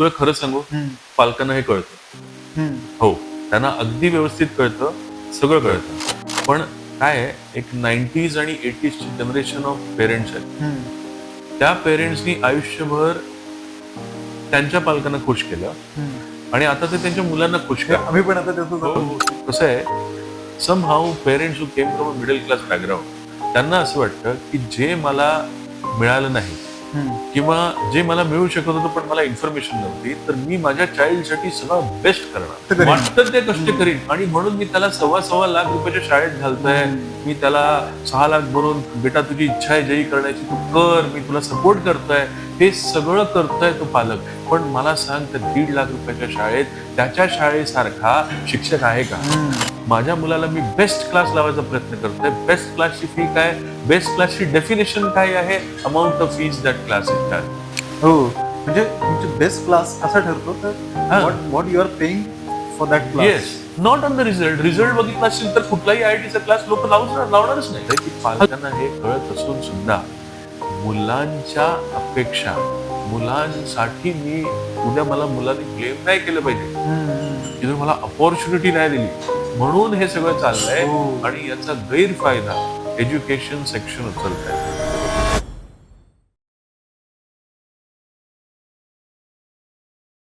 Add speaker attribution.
Speaker 1: तुला खरं सांगू, पालकांना हे कळतं. हो, त्यांना अगदी व्यवस्थित कळतं, सगळं कळतं. पण काय आहे, एक 90s आणि 80s ची जनरेशन ऑफ पेरेंट्स आहेत. त्या पेरेंट्सनी आयुष्यभर त्यांच्या पालकांना खुश केलं आणि आता ते त्यांच्या मुलांना खुश करतात.
Speaker 2: आम्ही पण आता त्याचं
Speaker 1: हो, कसं आहे, somehow parents who came from a middle class background, त्यांना असं वाटतं की जे मला मिळालं नाही किंवा जे मला मिळू शकत होतं पण मला इन्फॉर्मेशन नव्हती, तर मी माझ्या चाइल्डसाठी सगळं बेस्ट करणार, वाटतं ते कष्ट करीन. आणि म्हणून मी त्याला सव्वा लाख रुपयाच्या शाळेत घालतोय, मी त्याला 6 लाख भरून, बेटा तुझी इच्छा आहे जयी करण्याची, तू कर, मी तुला सपोर्ट करतोय, हे सगळं करतोय तो पालक. पण मला सांग, त्या 1.5 लाख रुपयाच्या शाळेत त्याच्या शाळेसारखा शिक्षक आहे का? माझ्या मुलाला मी बेस्ट क्लास लावायचा प्रयत्न करतोय. बेस्ट क्लासची फी काय, बेस्ट क्लासची डेफिनेशन काय आहे, amount of fees that class is charge.
Speaker 2: हो, म्हणजे तुमचे बेस्ट क्लास कसा ठरतो तर what you are paying for that class.
Speaker 1: Yes, not on the result बघितला असेल तर कुठलाही IIT चा क्लास लोक लावणारच नाही. की पालकांना हे कळत असून सुद्धा मुलांच्या अपेक्षा, मुलांसाठी मी उद्या मला मुलांनी ब्लेम नाही केलं पाहिजे की तुम्ही मला अपॉर्च्युनिटी नाही दिली म्हणून हे सगळं चाललंय. आणि याचा गैरफायदा एज्युकेशन सेक्शन उचलत आहे.